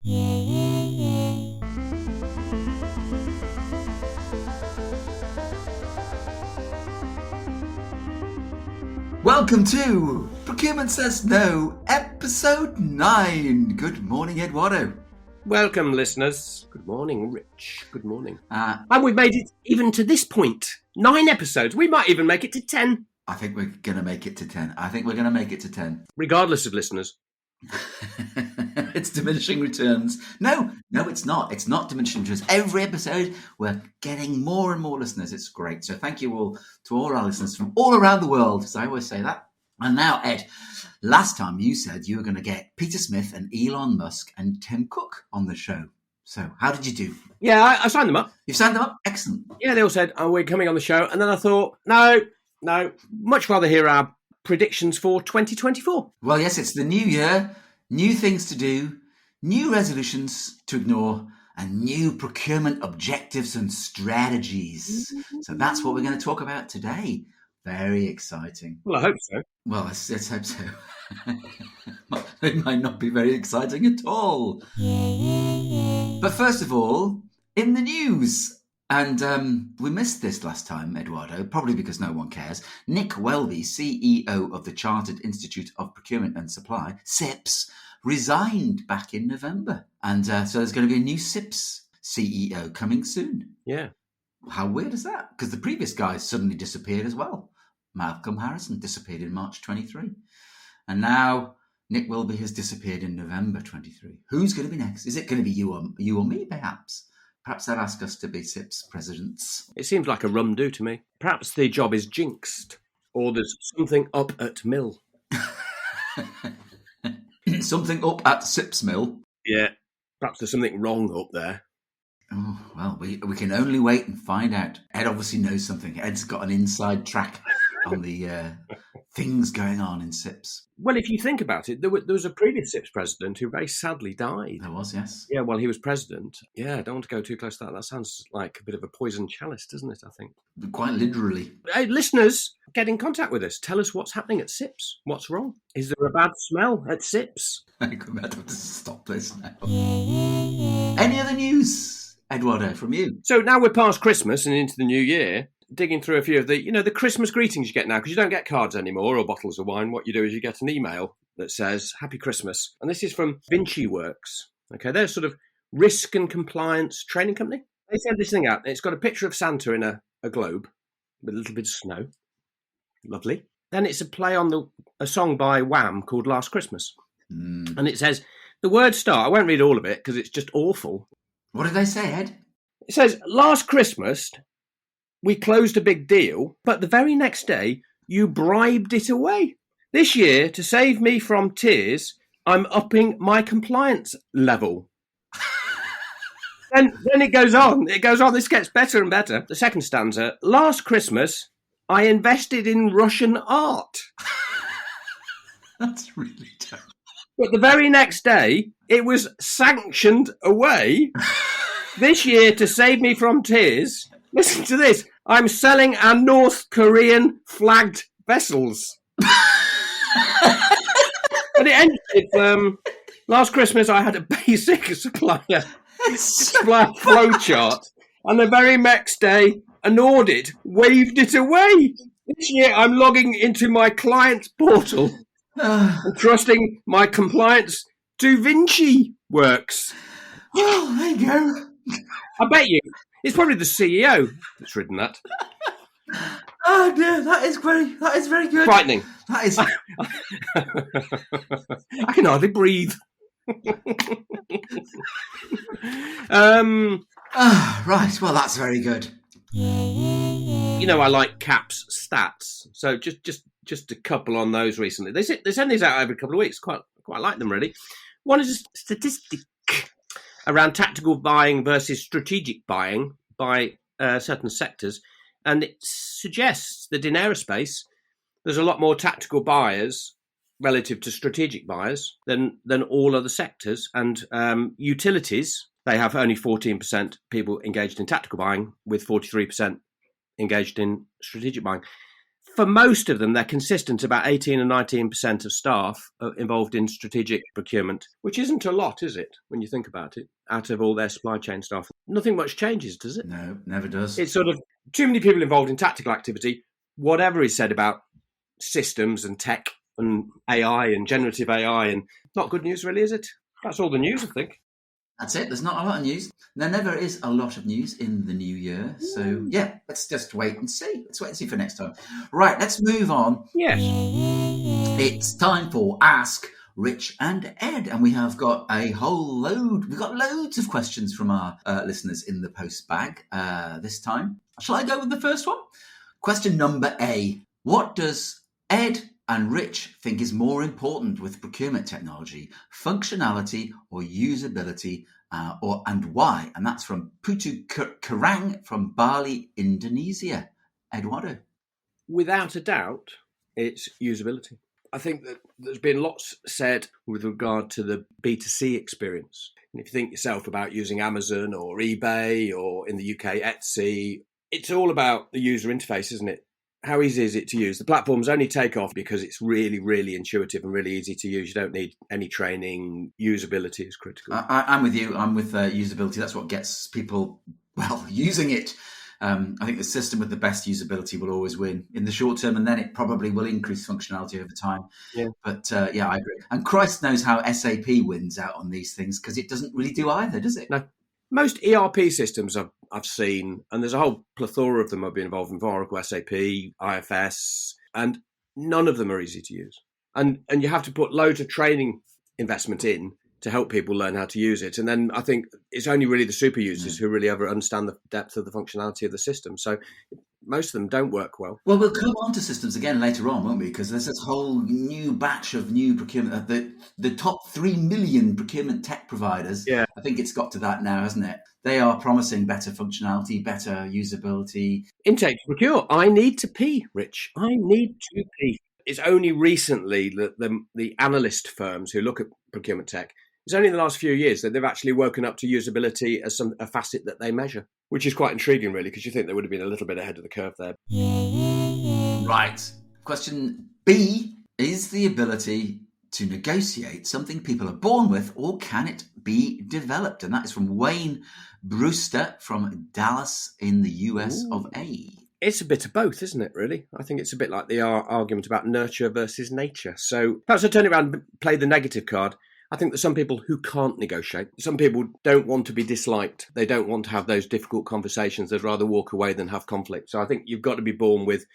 Welcome to Procurement Says No, Episode 9. Good morning, Eduardo. Welcome, listeners. Good morning, Rich. Good morning. And we've made it even to this point. 9 episodes. We might even make it to 10. I think we're going to make it to 10. Regardless of listeners. It's diminishing returns. No, it's not. It's not diminishing returns. Every episode, we're getting more and more listeners. It's great. So thank you all to all our listeners from all around the world, as I always say that. And now, Ed, last time you said you were going to get Peter Smith and Elon Musk and Tim Cook on the show. So how did you do? Yeah, I signed them up. You've signed them up? Excellent. Yeah, they all said, we're coming on the show. And then I thought, no, much rather hear our predictions for 2024. Well, yes, it's the new year, new things to do, new resolutions to ignore, and new procurement objectives and strategies. So that's what we're going to talk about today. Very exciting. Well, I hope so. Well, let's hope so. It might not be very exciting at all. But first of all, in the news. And we missed this last time, Eduardo, probably because no one cares. Nick Welby, CEO of the Chartered Institute of Procurement and Supply, CIPS, resigned back in November. And so there's going to be a new CIPS CEO coming soon. Yeah. How weird is that? Because the previous guy suddenly disappeared as well. Malcolm Harrison disappeared in March 23. And now Nick Welby has disappeared in November 23. Who's going to be next? Is it going to be you or me, perhaps? Perhaps they'll ask us to be CIPS presidents. It seems like a rum do to me. Perhaps the job is jinxed, or there's something up at Mill. Something up at CIPS Mill? Yeah, perhaps there's something wrong up there. Oh, well, we can only wait and find out. Ed obviously knows something. Ed's got an inside track on the things going on in CIPS. Well, if you think about it, there was a previous CIPS president who very sadly died. There was, yes. Yeah, while he was president. Yeah, I don't want to go too close to that. That sounds like a bit of a poison chalice, doesn't it, I think? Quite literally. Hey, listeners, get in contact with us. Tell us what's happening at CIPS. What's wrong? Is there a bad smell at CIPS? I'm going to have to stop this now. Any other news, Eduardo, from you? So now we're past Christmas and into the new year. Digging through a few of the Christmas greetings you get now, because you don't get cards anymore or bottles of wine. What you do is you get an email that says, Happy Christmas. And this is from Vinci Works. Okay, they're sort of risk and compliance training company. They send this thing out, and it's got a picture of Santa in a globe with a little bit of snow. Lovely. Then it's a play on a song by Wham called Last Christmas. And it says, the words start, I won't read all of it because it's just awful. What did they say, Ed? It says, last Christmas, we closed a big deal, but the very next day, you bribed it away. This year, to save me from tears, I'm upping my compliance level. Then it goes on. This gets better and better. The second stanza, last Christmas, I invested in Russian art. That's really terrible. But the very next day, it was sanctioned away. This year, to save me from tears, listen to this. I'm selling our North Korean flagged vessels. But it ended with, last Christmas I had a basic supplier flow chart, and the very next day an audit waved it away. This year I'm logging into my client's portal and trusting my compliance to Vinci Works. Oh, there you go. I bet you. It's probably the CEO that's written that. Oh dear, that is very good. Frightening. That is. I can hardly breathe. Right. Well, that's very good. You know, I like CAPS stats, so just a couple on those recently. They send these out every couple of weeks. Quite like them, really. One is a statistic around tactical buying versus strategic buying by certain sectors, and it suggests that in aerospace there's a lot more tactical buyers relative to strategic buyers than all other sectors, and utilities, they have only 14% people engaged in tactical buying with 43% engaged in strategic buying. For most of them, they're consistent. About 18 and 19% of staff are involved in strategic procurement, which isn't a lot, is it, when you think about it, out of all their supply chain staff? Nothing much changes, does it? No, never does. It's sort of too many people involved in tactical activity. Whatever is said about systems and tech and AI and generative AI, and not good news, really, is it? That's all the news, I think. That's it. There's not a lot of news. There never is a lot of news in the new year. So, yeah, let's just wait and see. Let's wait and see for next time. Right, let's move on. Yes. It's time for Ask Rich and Ed. And we have got a whole load. We've got loads of questions from our listeners in the post bag this time. Shall I go with the first one? Question number A. What does Ed and Rich think is more important with procurement technology, functionality or usability, and why? And that's from Putu Karang from Bali, Indonesia. Eduardo. Without a doubt, it's usability. I think that there's been lots said with regard to the B2C experience. And if you think yourself about using Amazon or eBay or in the UK, Etsy, it's all about the user interface, isn't it? How easy is it to use? The platforms only take off because it's really, really intuitive and really easy to use. You don't need any training. Usability is critical. I'm with you. I'm with usability. That's what gets people, using it. I think the system with the best usability will always win in the short term, and then it probably will increase functionality over time. Yeah. But I agree. And Christ knows how SAP wins out on these things, because it doesn't really do either, does it? No. Most ERP systems I've seen, and there's a whole plethora of them I've been involved in, Oracle, SAP, IFS, and none of them are easy to use. And you have to put loads of training investment in to help people learn how to use it. And then I think it's only really the super users who really ever understand the depth of the functionality of the system. So most of them don't work well. Well, we'll come on to systems again later on, won't we? Because there's this whole new batch of new procurement, the top 3 million procurement tech providers. Yeah. I think it's got to that now, hasn't it? They are promising better functionality, better usability. Intake to procure. I need to pee, Rich. I need to pee. It's only recently that the analyst firms who look at procurement tech, it's only in the last few years that they've actually woken up to usability as a facet that they measure, which is quite intriguing, really, because you think they would have been a little bit ahead of the curve there. Right. Question B. Is the ability to negotiate something people are born with, or can it be developed? And that is from Wayne Brewster from Dallas in the US of A. It's a bit of both, isn't it, really? I think it's a bit like the argument about nurture versus nature. So perhaps I turn it around and play the negative card. I think there's some people who can't negotiate. Some people don't want to be disliked. They don't want to have those difficult conversations. They'd rather walk away than have conflict. So I think you've got to be born with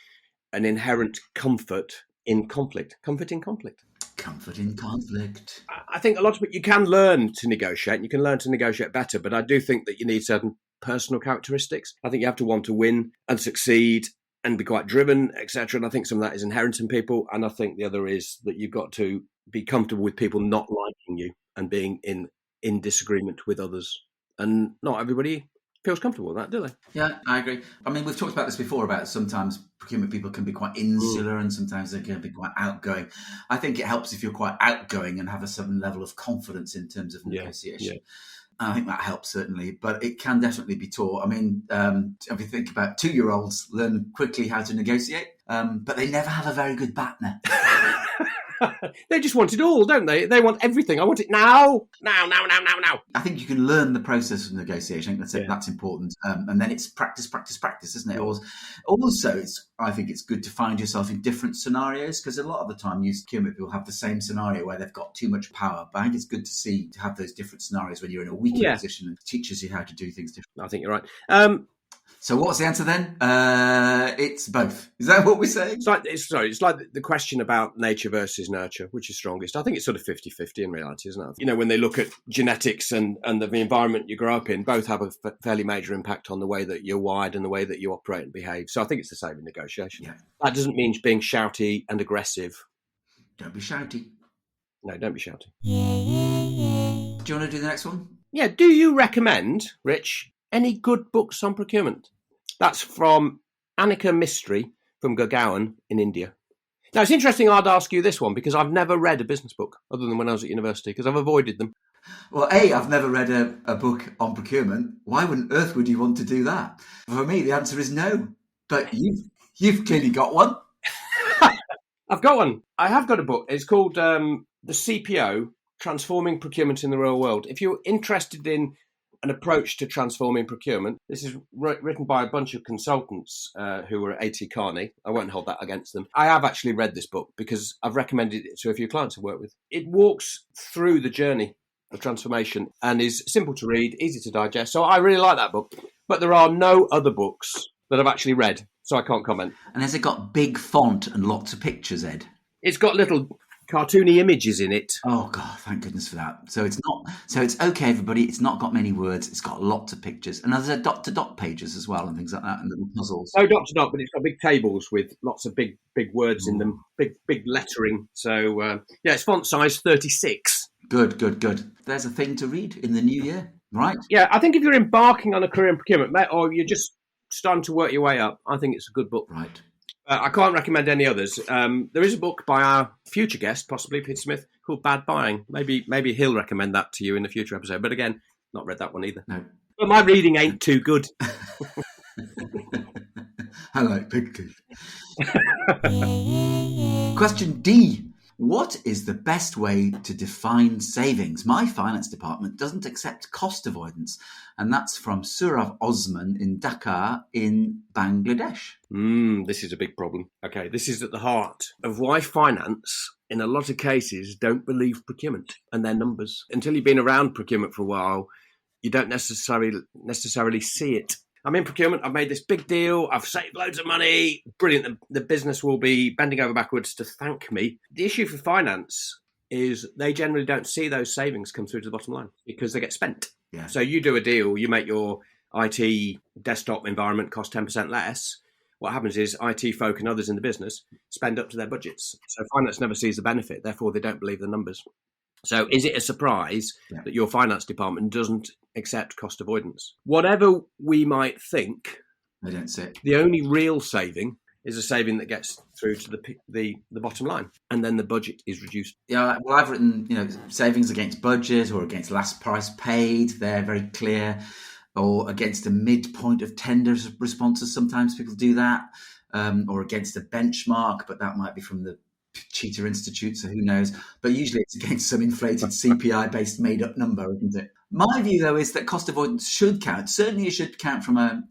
an inherent comfort in conflict. Comfort in conflict. Comfort in conflict. I think a lot of it, you can learn to negotiate. You can learn to negotiate better, but I do think that you need certain personal characteristics. I think you have to want to win and succeed and be quite driven, etc. And I think some of that is inherent in people. And I think the other is that you've got to be comfortable with people not liking you and being in disagreement with others. And not everybody feels comfortable with that, do they? Yeah, I agree. I mean, we've talked about this before, about sometimes procurement people can be quite insular and sometimes they can be quite outgoing. I think it helps if you're quite outgoing and have a certain level of confidence in terms of negotiation. Yeah. And I think that helps, certainly, but it can definitely be taught. I mean, if you think about 2-year-olds learn quickly how to negotiate, but they never have a very good partner. They just want it all, don't they? They want everything. I want it now. I think you can learn the process of negotiation. That's important. And then it's practice, isn't it? Also, I think it's good to find yourself in different scenarios, because a lot of the time procurement people have the same scenario where they've got too much power. But I think it's good to have those different scenarios when you're in a weaker position, and teaches you how to do things differently. I think you're right. So what's the answer then? It's both. Is that what we're saying? It's like the question about nature versus nurture, which is strongest. I think it's sort of 50-50 in reality, isn't it? You know, when they look at genetics and the environment you grow up in, both have a fairly major impact on the way that you're wired and the way that you operate and behave. So I think it's the same in negotiation. Yeah. That doesn't mean being shouty and aggressive. Don't be shouty. No, don't be shouty. Do you want to do the next one? Yeah. Do you recommend, Rich, any good books on procurement? That's from Annika Mistry from Gurgaon in India. Now, it's interesting I'd ask you this one, because I've never read a business book other than when I was at university, because I've avoided them. Well, I've never read a book on procurement. Why on earth would you want to do that? For me, the answer is no. But you've clearly got one. I've got one. I have got a book. It's called The CPO, Transforming Procurement in the Real World. If you're interested in an approach to transforming procurement, this is written by a bunch of consultants who were at A.T. Kearney. I won't hold that against them. I have actually read this book because I've recommended it to a few clients I work with. It walks through the journey of transformation and is simple to read, easy to digest. So I really like that book. But there are no other books that I've actually read, so I can't comment. And has it got big font and lots of pictures, Ed? It's got little cartoony images in it. Oh God, thank goodness for that. So it's okay, everybody. It's not got many words. It's got lots of pictures, and there's dot-to-dot pages as well, and things like that, and little puzzles. No dot-to-dot, but it's got big tables with lots of big words in them, big lettering. So it's font size 36. Good. There's a thing to read in the new year, right? Yeah, I think if you're embarking on a career in procurement, or you're just starting to work your way up, I think it's a good book. Right. I can't recommend any others. There is a book by our future guest, possibly Peter Smith, called Bad Buying. Maybe he'll recommend that to you in a future episode. But again, not read that one either. No. But my reading ain't too good. I like pictures. Question D. What is the best way to define savings? My finance department doesn't accept cost avoidance. And that's from Surav Osman in Dhaka in Bangladesh. This is a big problem. Okay, this is at the heart of why finance, in a lot of cases, don't believe procurement and their numbers. Until you've been around procurement for a while, you don't necessarily see it. I'm in procurement. I've made this big deal. I've saved loads of money. Brilliant. The business will be bending over backwards to thank me. The issue for finance is they generally don't see those savings come through to the bottom line because they get spent. Yeah. So you do a deal, you make your IT desktop environment cost 10% less. What happens is IT folk and others in the business spend up to their budgets. So finance never sees the benefit. Therefore, they don't believe the numbers. So is it a surprise that your finance department doesn't accept cost avoidance? Whatever we might think, they don't see it. The only real saving is a saving that gets through to the bottom line, and then the budget is reduced. Yeah, well, I've written, savings against budget or against last price paid. They're very clear. Or against a midpoint of tender responses. Sometimes people do that. Or against a benchmark, but that might be from the Cheetah Institute, so who knows? But usually it's against some inflated CPI-based made-up number, isn't it? My view, though, is that cost avoidance should count. Certainly, it should count from a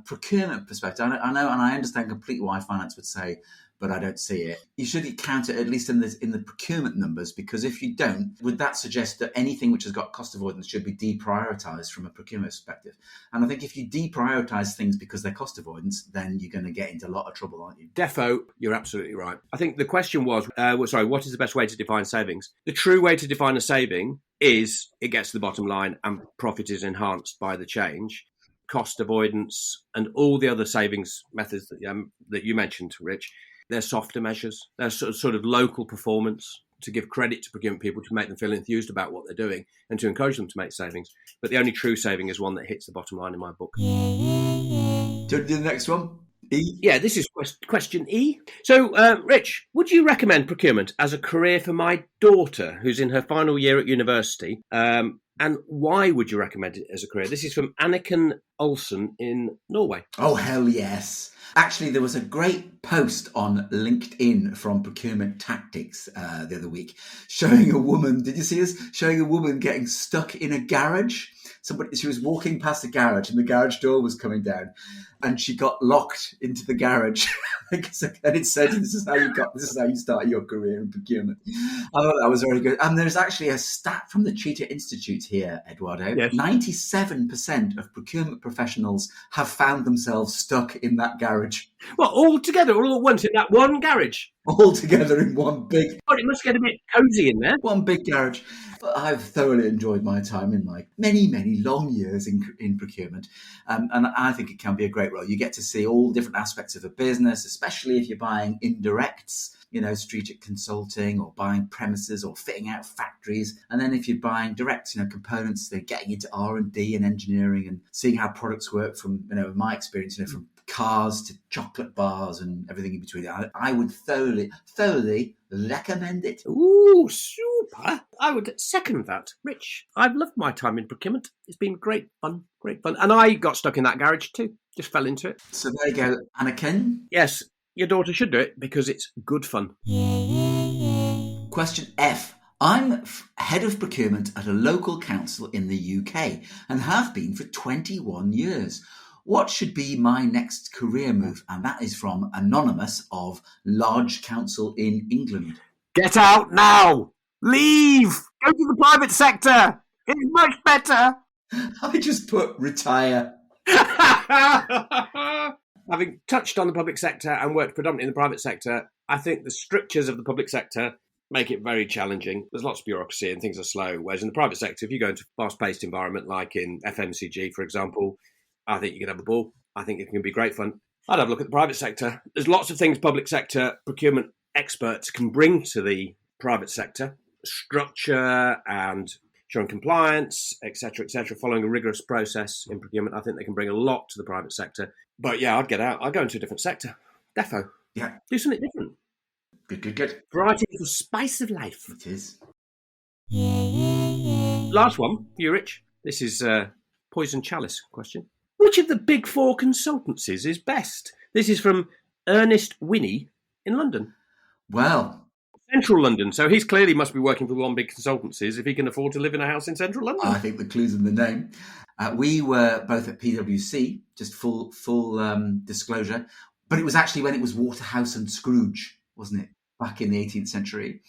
procurement perspective. I know, and I understand completely why finance would say, but I don't see it. You should count it at least in the procurement numbers, because if you don't, would that suggest that anything which has got cost avoidance should be deprioritized from a procurement perspective? And I think if you deprioritize things because they're cost avoidance, then you're going to get into a lot of trouble, aren't you? Defo, you're absolutely right. I think the question was, what is the best way to define savings? The true way to define a saving is it gets to the bottom line and profit is enhanced by the change. Cost avoidance and all the other savings methods that you mentioned, Rich, they're softer measures. They're sort of local performance to give credit to procurement people, to make them feel enthused about what they're doing and to encourage them to make savings. But the only true saving is one that hits the bottom line in my book. Do you want to do the next one? E? Yeah, this is question E. So, Rich, would you recommend procurement as a career for my daughter who's in her final year at university? And why would you recommend it as a career? This is from Anniken Olsen in Norway. Oh, hell yes. Actually, there was a great post on LinkedIn from Procurement Tactics the other week showing a woman, did you see this? Showing a woman getting stuck in a garage. She was walking past a garage and the garage door was coming down and she got locked into the garage. And it said, this is how you start your career in procurement. I thought that was very good. And there's actually a stat from the Cheetah Institute here, Eduardo. Yes. 97% of procurement professionals have found themselves stuck in that garage. Well, all together, all at once in that one garage? All together in one big... God, it must get a bit cosy in there. One big garage. But I've thoroughly enjoyed my time in my many, many long years in procurement. And I think it can be a great role. You get to see all different aspects of a business, especially if you're buying indirects, strategic consulting or buying premises or fitting out factories. And then if you're buying directs, components, they're getting into R&D and engineering and seeing how products work from, my experience, from cars to chocolate bars and everything in between. I would thoroughly recommend it. Ooh, super. I would second that. Rich, I've loved my time in procurement. It's been great fun. And I got stuck in that garage too. Just fell into it. So there you go, Anakin. Yes. your daughter should do it because it's good fun. Question F. I'm head of procurement at a local council in the UK and have been for 21 years. What should be my next career move? And that is from Anonymous of Large Council in England. Get out now! Leave! Go to the private sector! It's much better! I just put retire. Having touched on the public sector and worked predominantly in the private sector, I think the strictures of the public sector make it very challenging. There's lots of bureaucracy and things are slow. Whereas in the private sector, if you go into a fast-paced environment like in FMCG, for example, I think you can have a ball. I think it can be great fun. I'd have a look at the private sector. There's lots of things public sector procurement experts can bring to the private sector. Structure and ensuring compliance, etc., following a rigorous process in procurement. I think they can bring a lot to the private sector. But yeah, I'd get out. I'd go into a different sector. Defo. Yeah. Do something different. Good. Variety is the spice of life. It is. Last one, you, Rich. This is a poison chalice question. Which of the big four consultancies is best? This is from Ernest Winnie in London. Well, Central London. So he's clearly must be working for one big consultancies if he can afford to live in a house in central London. I think the clue's in the name. We were both at PwC, just full disclosure, but it was actually when it was Waterhouse and Scrooge, wasn't it? Back in the 18th century.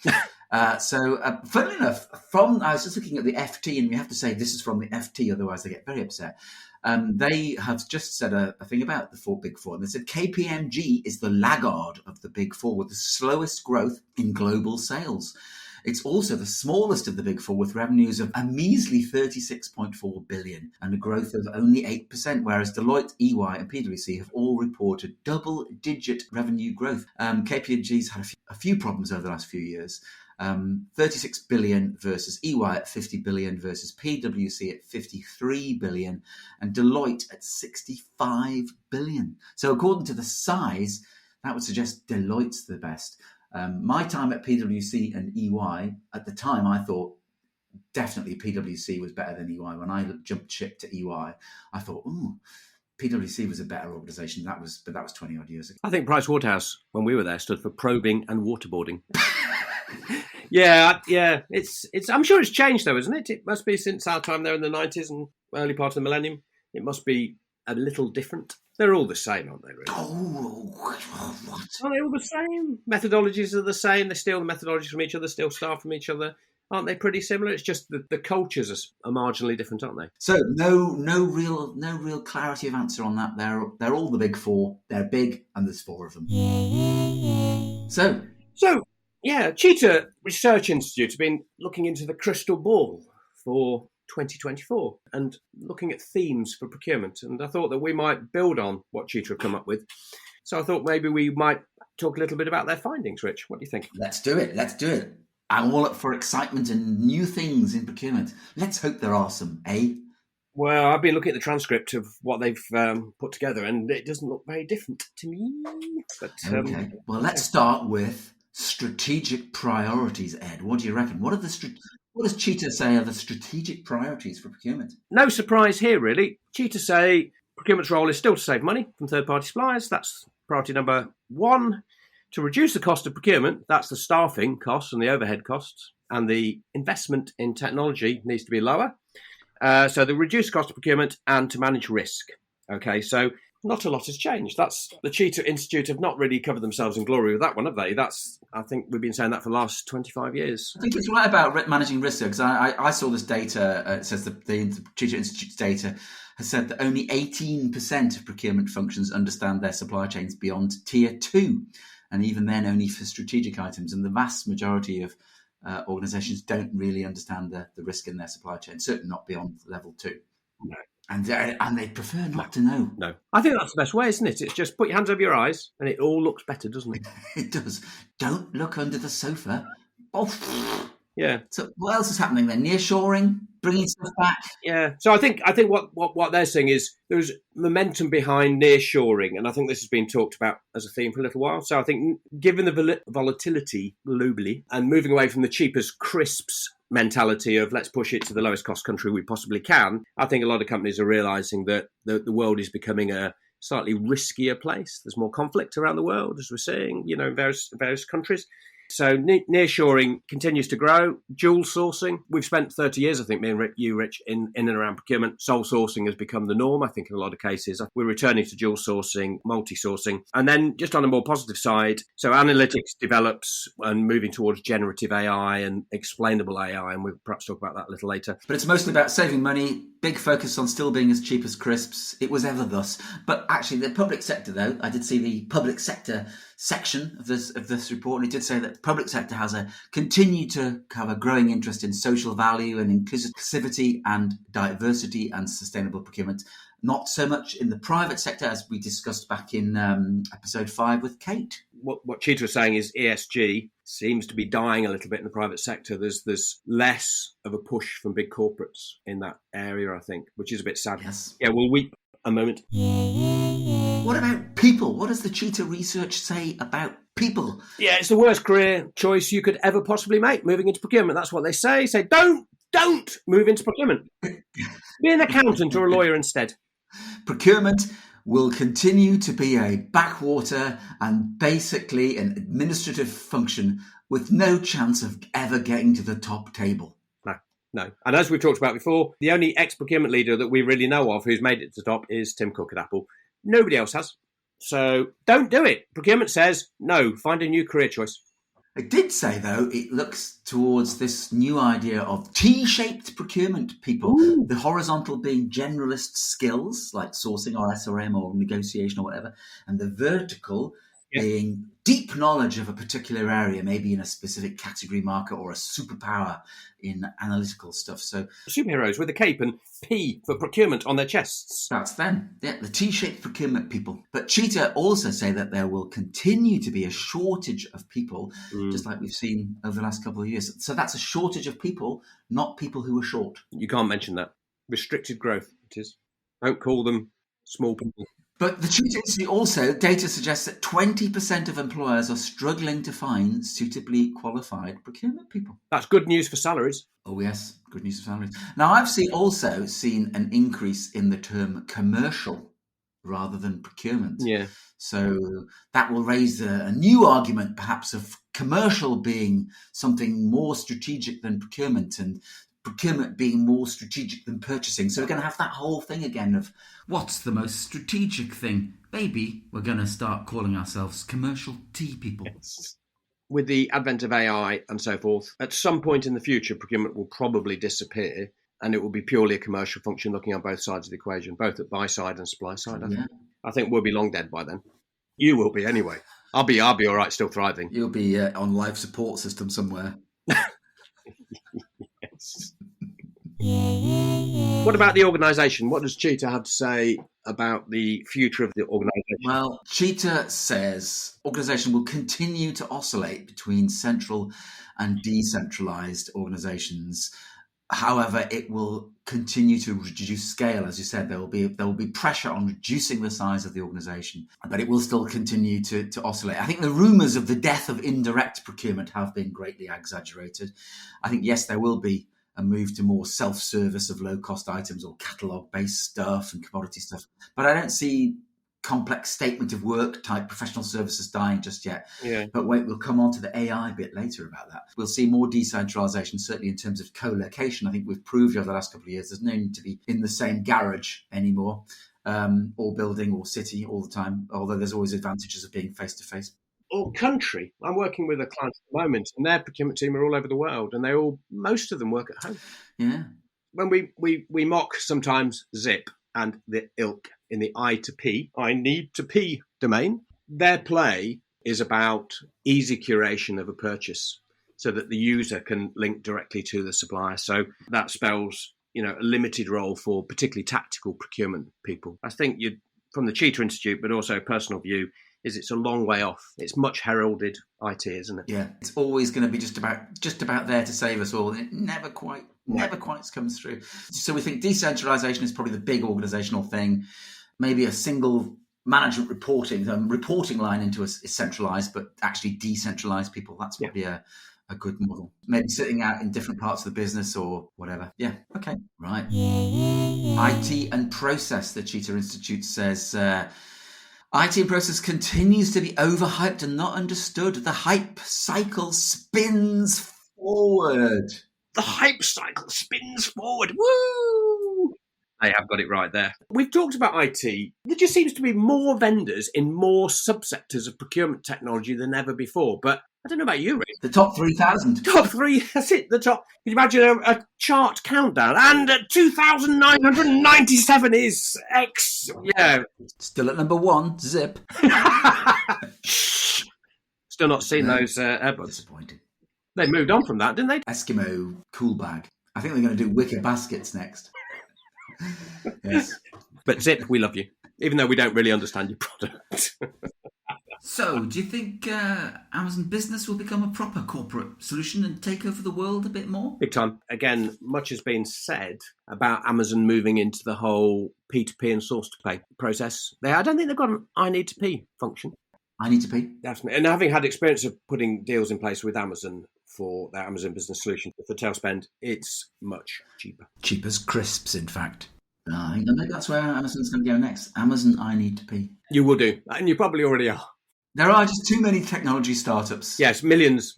Funnily enough, I was just looking at the FT, and we have to say this is from the FT, otherwise they get very upset. They have just said a thing about the big four. And they said KPMG is the laggard of the big four with the slowest growth in global sales. It's also the smallest of the big four with revenues of a measly 36.4 billion and a growth of only 8%, whereas Deloitte, EY and PwC have all reported double-digit revenue growth. KPMG's had a few problems over the last few years. 36 billion versus EY at 50 billion versus PwC at 53 billion and Deloitte at 65 billion. So according to the size, that would suggest Deloitte's the best. My time at PwC and EY, at the time I thought definitely PwC was better than EY. When I jumped ship to EY, I thought, PwC was a better organisation. But that was 20 odd years ago. I think Pricewaterhouse, when we were there, stood for probing and waterboarding. Yeah. It's. I'm sure it's changed though, isn't it? It must be since our time there in the 90s and early part of the millennium. It must be a little different. They're all the same, aren't they, really? What? Are they all the same? Methodologies are the same. They steal the methodologies from each other, steal staff from each other. Aren't they pretty similar? It's just the cultures are marginally different, aren't they? So no real clarity of answer on that. They're all the big four. They're big, and there's four of them. So yeah, Cheetah Research Institute have been looking into the crystal ball for 2024 and looking at themes for procurement. And I thought that we might build on what Cheetah have come up with. So I thought maybe we might talk a little bit about their findings, Rich. What do you think? Let's do it. I'm all up for excitement and new things in procurement. Let's hope there are some, eh? Well, I've been looking at the transcript of what they've put together, and it doesn't look very different to me. But, okay. Well, let's start with strategic priorities, Ed. What do you reckon? What does Cheetah say are the strategic priorities for procurement? No surprise here, really. Cheetah say procurement's role is still to save money from third-party suppliers. That's priority number one. To reduce the cost of procurement, that's the staffing costs and the overhead costs, and the investment in technology needs to be lower. So the reduced cost of procurement and to manage risk. Okay, so not a lot has changed. That's the Cheetah Institute have not really covered themselves in glory with that one, have they? I think we've been saying that for the last 25 years. I think it's right about managing risk, because I saw this data. It says the Cheetah Institute's data has said that only 18% of procurement functions understand their supply chains beyond tier 2. And even then, only for strategic items. And the vast majority of organisations don't really understand the risk in their supply chain, certainly not beyond level 2. No. And they prefer not to know. No. I think that's the best way, isn't it? It's just put your hands over your eyes and it all looks better, doesn't it? It does. Don't look under the sofa. Oh. Yeah. So what else is happening then? Nearshoring? Bringing stuff back? Yeah. So I think what they're saying is there's momentum behind nearshoring, and I think this has been talked about as a theme for a little while. So I think given the volatility globally and moving away from the cheapest crisps mentality of let's push it to the lowest cost country we possibly can, I think a lot of companies are realising that the world is becoming a slightly riskier place. There's more conflict around the world, as we're seeing, in various countries. So nearshoring continues to grow. Dual sourcing. We've spent 30 years, I think, me and Rich, in and around procurement. Sole sourcing has become the norm, I think, in a lot of cases. We're returning to dual sourcing, multi-sourcing. And then just on a more positive side, so analytics develops and moving towards generative AI and explainable AI, and we'll perhaps talk about that a little later. But it's mostly about saving money, big focus on still being as cheap as crisps. It was ever thus. But actually, the public sector, though, I did see the public sector section of this report, and it did say that the public sector has continued to have a growing interest in social value and inclusivity and diversity and sustainable procurement. Not so much in the private sector, as we discussed back in episode 5 with Kate. What Cheetah is saying is ESG seems to be dying a little bit in the private sector. There's less of a push from big corporates in that area, I think, which is a bit sad. Yes. Yeah, we'll weep a moment. What about people? What does the Cheetah research say about people? Yeah, it's the worst career choice you could ever possibly make, moving into procurement. That's what they say. Say, don't move into procurement. Be an accountant or a lawyer instead. Procurement will continue to be a backwater and basically an administrative function with no chance of ever getting to the top table. No. And as we've talked about before, the only ex-procurement leader that we really know of who's made it to the top is Tim Cook at Apple. Nobody else has. So don't do it. Procurement says, no, find a new career choice. It did say, though, it looks towards this new idea of T-shaped procurement people. Ooh. The horizontal being generalist skills like sourcing or SRM or negotiation or whatever, and the vertical being deep knowledge of a particular area, maybe in a specific category market or a superpower in analytical stuff. So superheroes with a cape and P for procurement on their chests. That's them. Yeah, the T-shaped procurement people. But Cheetah also say that there will continue to be a shortage of people, just like we've seen over the last couple of years. So that's a shortage of people, not people who are short. You can't mention that. Restricted growth, it is. Don't call them small people. But the Cheetah Institute also, data suggests that 20% of employers are struggling to find suitably qualified procurement people. That's good news for salaries. Oh, yes, good news for salaries. Now, I've also seen an increase in the term commercial rather than procurement. Yeah. So that will raise a new argument, perhaps, of commercial being something more strategic than procurement and procurement being more strategic than purchasing. So we're going to have that whole thing again of what's the most strategic thing? Maybe we're going to start calling ourselves commercial tea people. Yes. With the advent of AI and so forth, at some point in the future, procurement will probably disappear and it will be purely a commercial function looking on both sides of the equation, both at buy side and supply side. I think we'll be long dead by then. You will be anyway. I'll be all right, still thriving. You'll be on life support system somewhere. What about the organisation? What does Cheetah have to say about the future of the organisation? Well, Cheetah says organisation will continue to oscillate between central and decentralised organisations. However, it will continue to reduce scale. As you said, there will be pressure on reducing the size of the organisation, but it will still continue to oscillate. I think the rumours of the death of indirect procurement have been greatly exaggerated. I think, yes, there will be a move to more self-service of low-cost items or catalogue-based stuff and commodity stuff. But I don't see complex statement of work type professional services dying just yet. Yeah. But wait, we'll come on to the AI bit later about that. We'll see more decentralisation, certainly in terms of co-location. I think we've proved over the last couple of years there's no need to be in the same garage anymore, or building or city all the time, although there's always advantages of being face-to-face. Or country. I'm working with a client at the moment, and their procurement team are all over the world, and most of them work at home. Yeah. When we mock sometimes Zip and the ilk in the I need to P domain, their play is about easy curation of a purchase so that the user can link directly to the supplier. So that spells, a limited role for particularly tactical procurement people. I think from the Cheetah Institute, but also a personal view, is it's a long way off. It's much heralded IT, isn't it? Yeah, it's always going to be just about there to save us all. It never quite comes through. So we think decentralisation is probably the big organisational thing. Maybe a single management reporting line into is centralised, but actually decentralised people. That's probably a good model. Maybe sitting out in different parts of the business or whatever. Yeah, okay, right. IT and process, the Cheetah Institute says, IT process continues to be overhyped and not understood. The hype cycle spins forward. The hype cycle spins forward. Woo! They have got it right there. We've talked about IT. There just seems to be more vendors in more subsectors of procurement technology than ever before. But I don't know about you, Rick. The top 3,000. Top 3, that's it, the top. Can you imagine a chart countdown? And 2,997 is X. Yeah. Still at number 1, Zip. Still not seen those earbuds. Disappointing. They moved on from that, didn't they? Eskimo cool bag. I think they're going to do wicker baskets next. Yes. But Zip, we love you, even though we don't really understand your product. So, do you think Amazon Business will become a proper corporate solution and take over the world a bit more? Big time. Again, much has been said about Amazon moving into the whole P2P and source-to-pay process. I don't think they've got an I need to P function. I need to pay. Definitely. And having had experience of putting deals in place with Amazon for their Amazon Business solution for tail spend, it's much cheaper. Cheap as crisps, in fact. I think that's where Amazon's going to go next. Amazon I need to pay. You will do. And you probably already are. There are just too many technology startups. Yes, millions.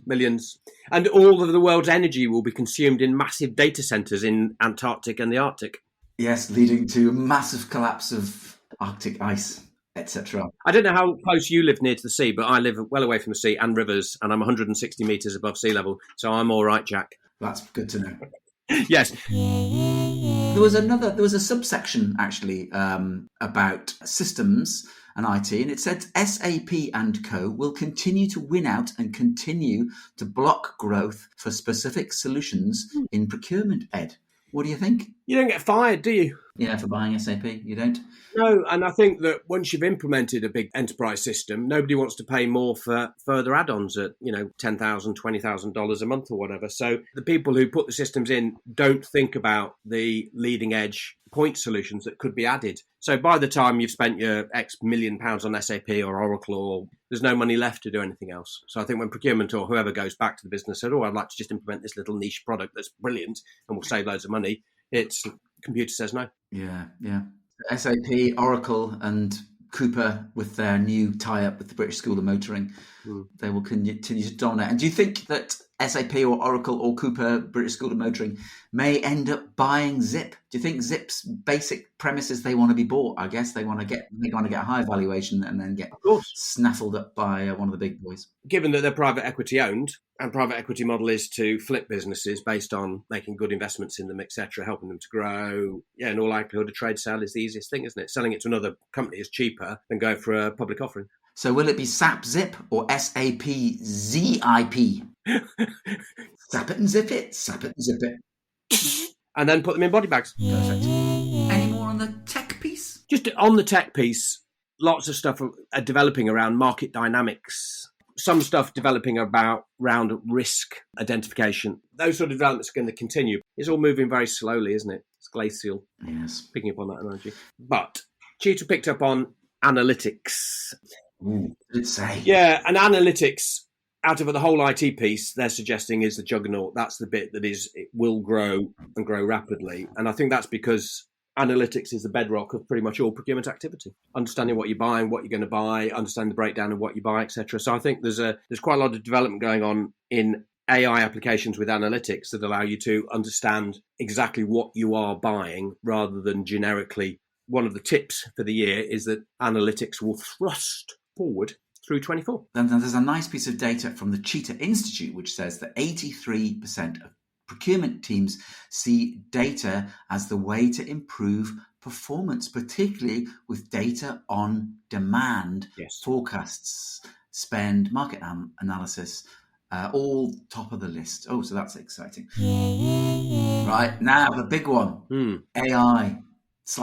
And all of the world's energy will be consumed in massive data centres in Antarctic and the Arctic. Yes, leading to a massive collapse of Arctic ice, etc. I don't know how close you live near to the sea, but I live well away from the sea and rivers, and I'm 160 metres above sea level, so I'm all right, Jack. That's good to know. Yes. There was a subsection actually about systems and IT, and it said SAP and Co. will continue to win out and continue to block growth for specific solutions in procurement, Ed. What do you think? You don't get fired, do you? Yeah, for buying SAP, you don't? No, and I think that once you've implemented a big enterprise system, nobody wants to pay more for further add-ons at, $10,000, $20,000 a month or whatever. So the people who put the systems in don't think about the leading edge point solutions that could be added. So by the time you've spent your X million pounds on SAP or Oracle, or there's no money left to do anything else. So I think when procurement or whoever goes back to the business and said, I'd like to just implement this little niche product that's brilliant and will save loads of money, it's computer says no. Yeah. SAP, Oracle and Cooper with their new tie-up with the British School of Motoring, they will continue to dominate. And do you think that SAP or Oracle or Cooper, British School of Motoring, may end up buying Zip? Do you think Zip's basic premise is they want to be bought? I guess they want to get a high valuation and then get snaffled up by one of the big boys. Given that they're private equity owned, and private equity model is to flip businesses based on making good investments in them, etc., helping them to grow. Yeah, in all likelihood, a trade sale is the easiest thing, isn't it? Selling it to another company is cheaper than going for a public offering. So will it be SAP Zip or SAP ZIP? Sap it and zip it, sap it and zip it. And then put them in body bags. Perfect. Any more on the tech piece? Just on the tech piece, lots of stuff are developing around market dynamics. Some stuff developing around risk identification. Those sort of developments are going to continue. It's all moving very slowly, isn't it? It's glacial. Yes. Picking up on that analogy. But Cheetah picked up on analytics. Ooh, did say. Yeah, and analytics, out of the whole IT piece, they're suggesting is the juggernaut. That's the bit it will grow and grow rapidly. And I think that's because analytics is the bedrock of pretty much all procurement activity. Understanding what you're buying, what you're going to buy, understanding the breakdown of what you buy, etc. So I think there's quite a lot of development going on in AI applications with analytics that allow you to understand exactly what you are buying rather than generically. One of the tips for the year is that analytics will thrust forward through 24. Then there's a nice piece of data from the Cheetah Institute, which says that 83% of procurement teams see data as the way to improve performance, particularly with data on demand, forecasts, spend, market analysis, all top of the list. Oh, so that's exciting. Right, now the big one, AI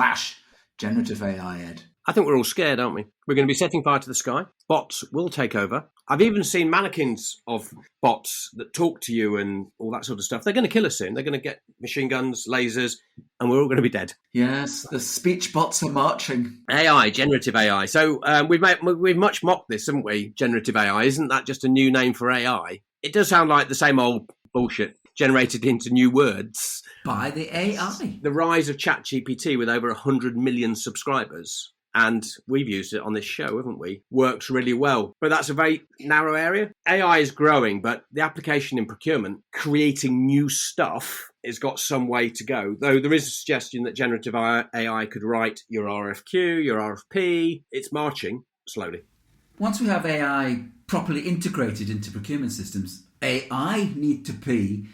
/ generative AI, Ed. I think we're all scared, aren't we? We're going to be setting fire to the sky. Bots will take over. I've even seen mannequins of bots that talk to you and all that sort of stuff. They're going to kill us soon. They're going to get machine guns, lasers, and we're all going to be dead. Yes, the speech bots are marching. AI, generative AI. So we've much mocked this, haven't we? Generative AI. Isn't that just a new name for AI? It does sound like the same old bullshit generated into new words. By the AI. The rise of ChatGPT with over 100 million subscribers and we've used it on this show, haven't we? Works really well. But that's a very narrow area. AI is growing, but the application in procurement, creating new stuff, has got some way to go. Though there is a suggestion that generative AI could write your RFQ, your RFP. It's marching slowly. Once we have AI properly integrated into procurement systems, AI need to be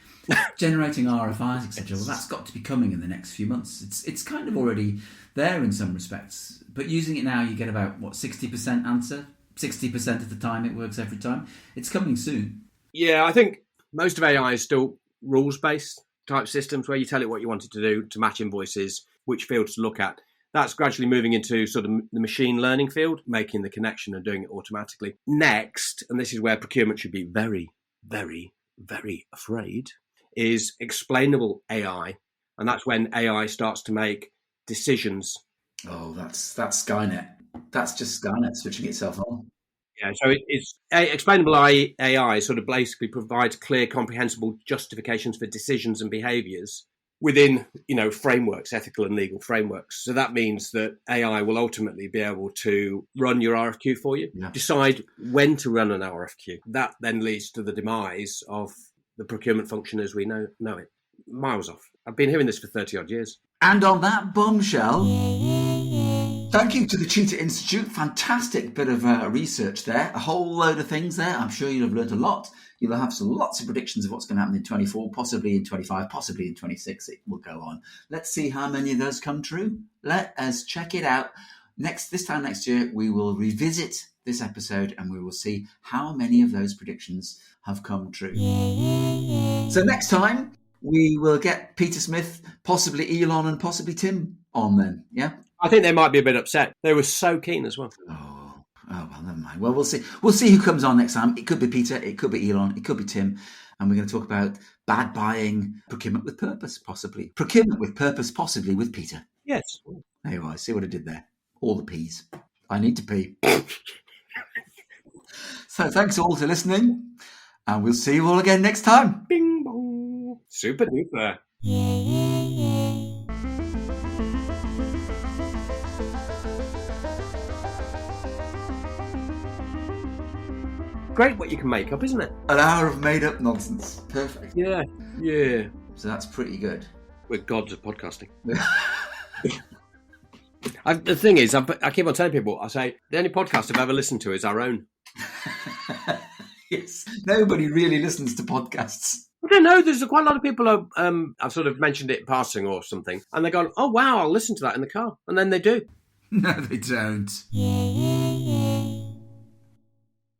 generating RFIs, etc. Well, that's got to be coming in the next few months. It's kind of already there in some respects, but using it now, you get about 60% answer. 60% of the time it works every time. It's coming soon. Yeah, I think most of AI is still rules-based type systems where you tell it what you want it to do to match invoices, which fields to look at. That's gradually moving into sort of the machine learning field, making the connection and doing it automatically. Next, and this is where procurement should be very, very, very afraid, is explainable AI. And that's when AI starts to make decisions. Oh, that's Skynet. That's just Skynet switching itself on. Yeah, so it's explainable AI sort of basically provides clear, comprehensible justifications for decisions and behaviours within, frameworks, ethical and legal frameworks. So that means that AI will ultimately be able to run your RFQ for you, decide when to run an RFQ. That then leads to the demise of the procurement function as we know it. Miles off. I've been hearing this for 30-odd years. And on that bombshell, thank you to the Cheetah Institute. Fantastic bit of research there. A whole load of things there. I'm sure you'll have learned a lot. You'll have lots of predictions of what's going to happen in 24, possibly in 25, possibly in 26. It will go on. Let's see how many of those come true. Let us check it out. This time next year, we will revisit this episode and we will see how many of those predictions have come true. So next time, we will get Peter Smith, possibly Elon, and possibly Tim on then, yeah? I think they might be a bit upset. They were so keen as well. Oh, well, never mind. Well, we'll see. We'll see who comes on next time. It could be Peter, it could be Elon, it could be Tim. And we're going to talk about bad buying, procurement with purpose, possibly. Procurement with purpose, possibly with Peter. Yes. There you are. See what I did there? All the P's. I need to pee. So thanks all for listening. And we'll see you all again next time. Bing bong. Super duper. Great what you can make up, isn't it? An hour of made up nonsense. Perfect. Yeah. So that's pretty good. We're gods of podcasting. The thing is, I keep on telling people, I say, the only podcast I've ever listened to is our own. Yes. Nobody really listens to podcasts. I don't know. There's quite a lot of people I've sort of mentioned it in passing or something, and they go, "Oh wow, I'll listen to that in the car," and then they do. No, they don't.